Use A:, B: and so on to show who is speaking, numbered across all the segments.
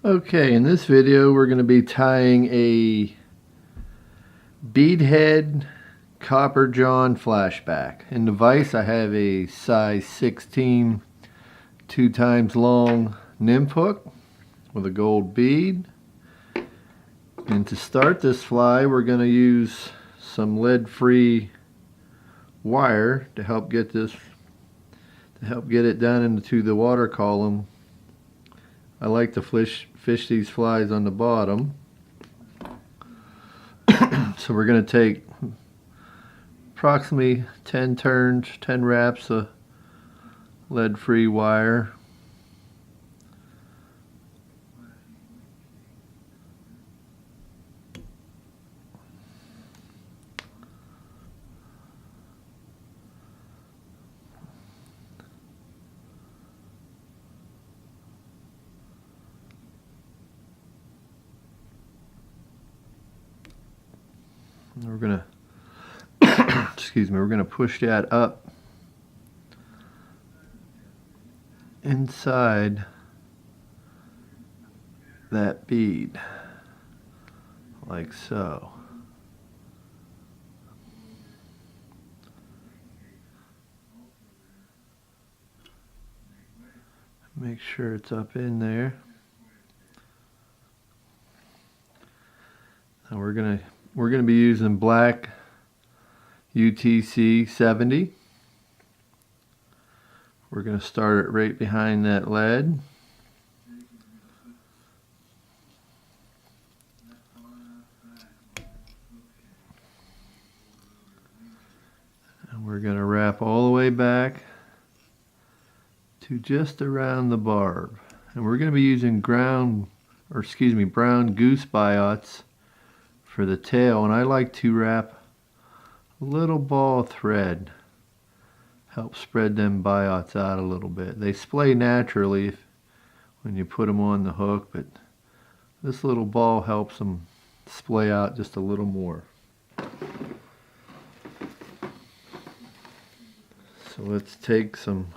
A: Okay, in this video we're going to be tying a bead head copper john flashback. In the vise I have a size 16 2 times long nymph hook with a gold bead. And to start this fly we're going to use some lead-free wire to help get it down into the water column. I like to fish these flies on the bottom. So we're going to take approximately 10 turns, 10 wraps of lead-free wire. And we're going to excuse me, we're going to push that up inside that bead like so. Make sure it's up in there. Now we're gonna be using black UTC 70. We're gonna start it right behind that lead. And we're gonna wrap all the way back to just around the barb. And we're gonna be using brown goose biots for the tail, and I like to wrap a little ball of thread. Help spread them biots out a little bit. They splay naturally when you put them on the hook, but this little ball helps them splay out just a little more. So let's take some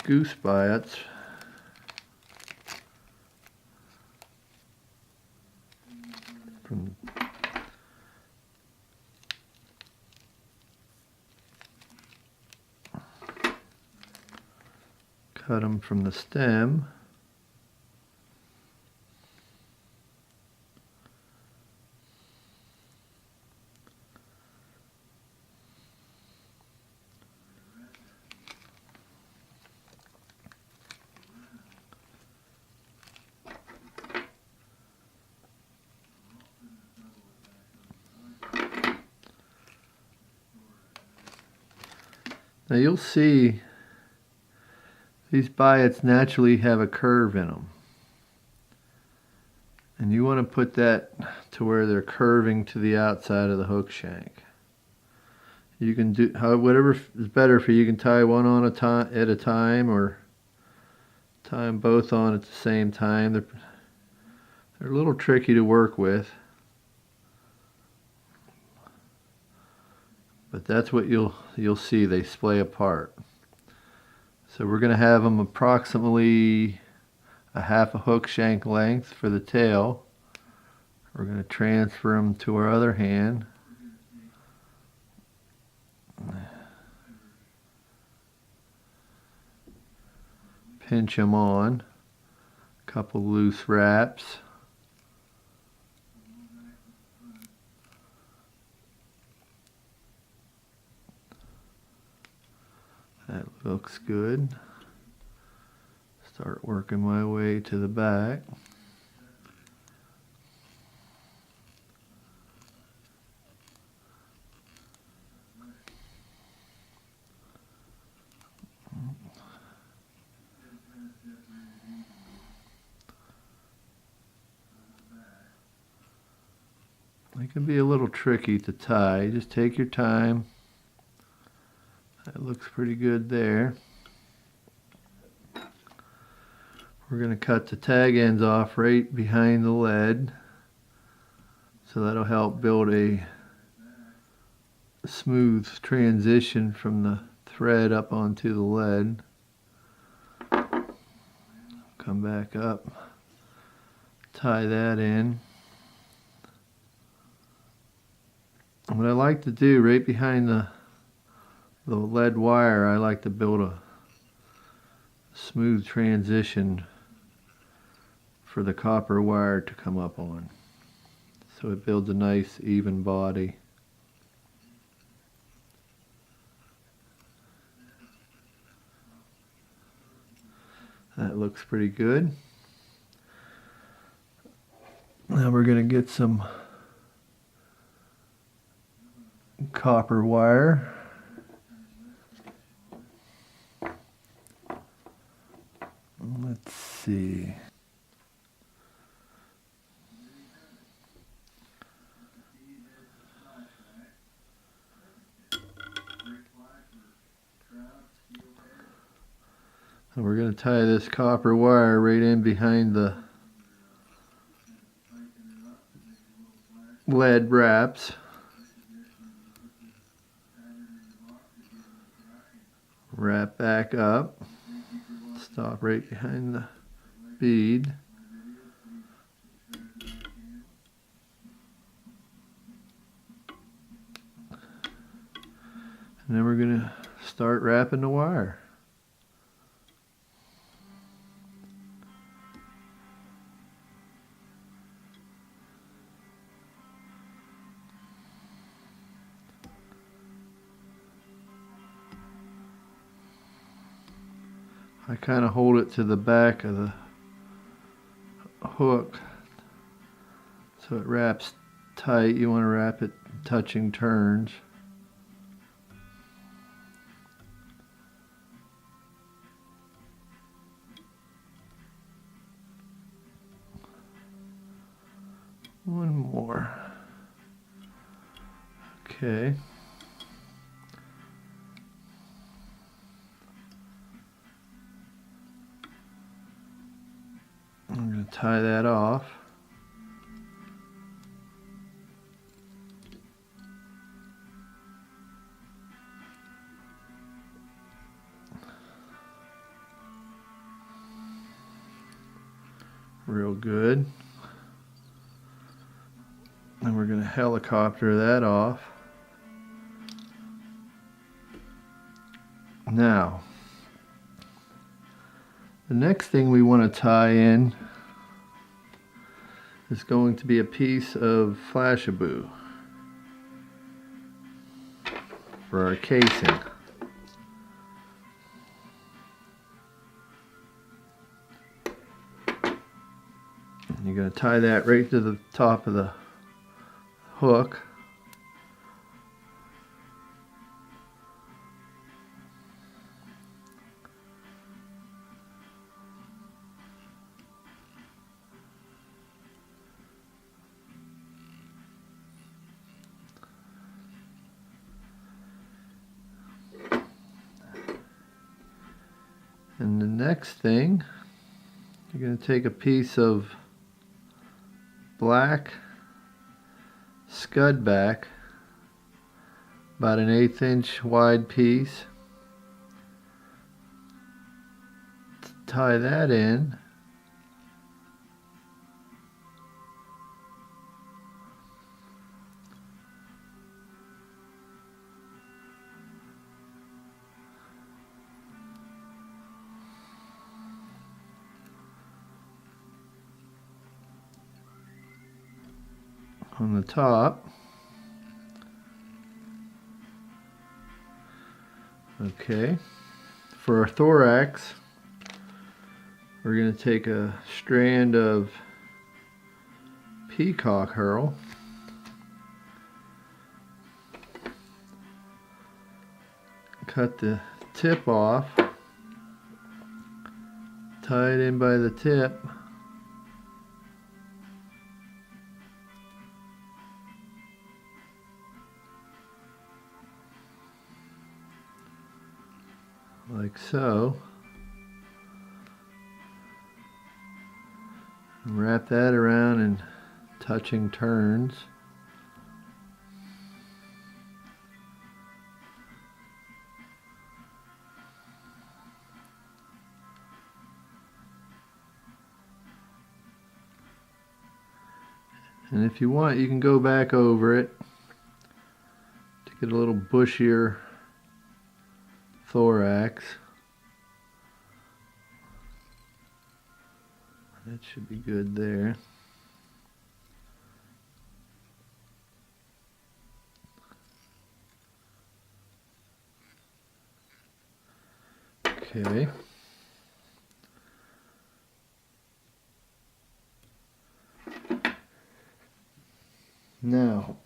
A: goose biots. Cut them from the stem. Now you'll see these biots naturally have a curve in them. And you want to put that to where they're curving to the outside of the hook shank. You can do whatever is better for you. You can tie one on at a time, or tie them both on at the same time. They're a little tricky to work with, but that's what you'll see. They splay apart. So we're going to have them approximately a half a hook shank length for the tail. We're going to transfer them to our other hand. Pinch them on. A couple loose wraps. That looks good. Start working my way to the back. It can be a little tricky to tie. Just take your time. That looks pretty good there. We're going to cut the tag ends off right behind the lead, so that'll help build a smooth transition from the thread up onto the lead. come back up, tie that in. What I like to do right behind the lead wire, I like to build a smooth transition for the copper wire to come up on. So it builds a nice even body. That looks pretty good. Now we're going to get some copper wire. Let's see. And we're going to tie this copper wire right in behind the lead wraps. Wrap back up. Stop right behind the bead. And then we're going to start wrapping the wire. I kind of hold it to the back of the hook so it wraps tight. You want to wrap it touching turns. One more. Okay. I'm going to tie that off. Real good. And we're going to helicopter that off. Now, the next thing we want to tie in is going to be a piece of flashaboo for our casing. And you're going to tie that right to the top of the hook. And the next thing, you're going to take a piece of black scud back, about an 1/8 inch wide piece, tie that in, on the top. Okay, for our thorax, we're going to take a strand of peacock herl, cut the tip off, tie it in by the tip, like so. And wrap that around in touching turns. And if you want, you can go back over it to get a little bushier thorax. That should be good there. Okay. Now,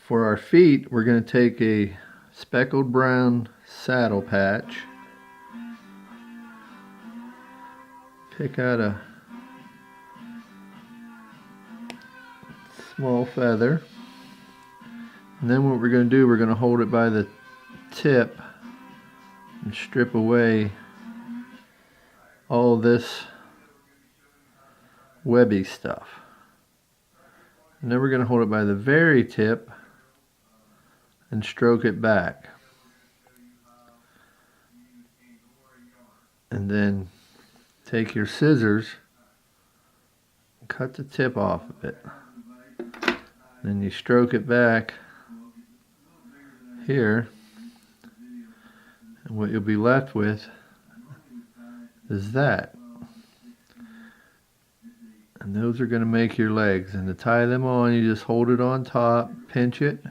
A: for our feet, we're going to take a speckled brown saddle patch, pick out a small feather, and then what we're going to do, we're going to hold it by the tip and strip away all this webby stuff. And then we're going to hold it by the very tip and stroke it back. And then take your scissors and cut the tip off of it. Then you stroke it back here. And what you'll be left with is that. And those are going to make your legs. And to tie them on, you just hold it on top, pinch it,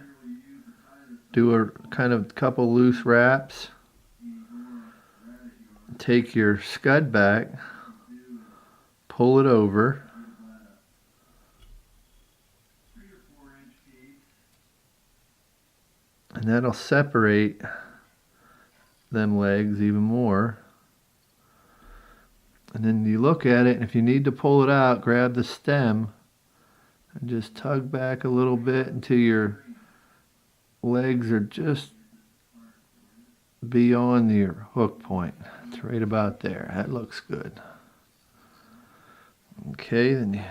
A: do a kind of couple loose wraps, take your scud back, pull it over, and that'll separate them legs even more. And then you look at it, and if you need to pull it out, grab the stem and just tug back a little bit until your legs are just beyond your hook point. It's right about there. That looks good. Okay, then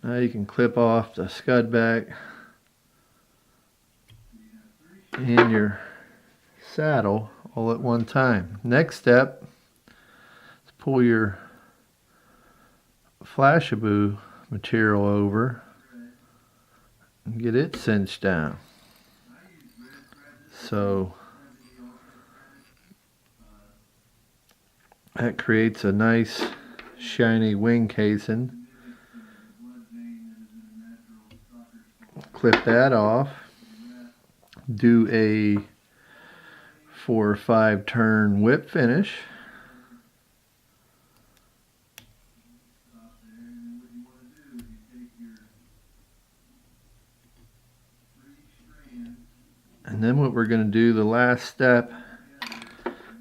A: now you can clip off the scud back and your saddle all at one time. Next step, pull your flashaboo material over and get it cinched down. So that creates a nice shiny wing casing. Clip that off. Do a 4 or 5 turn whip finish. And then what we're going to do, the last step,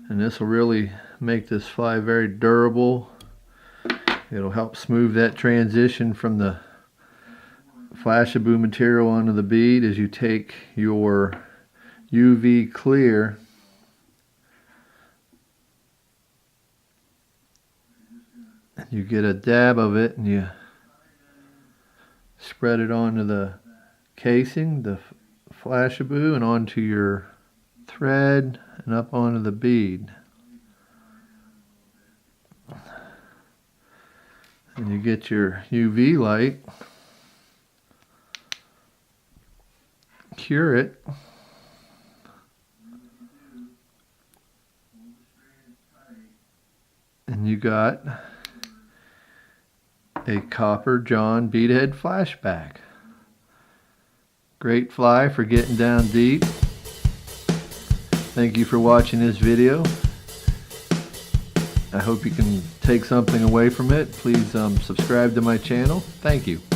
A: and this will really make this fly very durable. It'll help smooth that transition from the flashaboo material onto the bead, as you take your UV clear and you get a dab of it and you spread it onto the casing, the flashaboo, and onto your thread and up onto the bead. And you get your UV light, cure it, and you got a copper John beadhead flashback. Great fly for getting down deep. Thank you for watching this video. I hope you can take something away from it. Please subscribe to my channel. Thank you.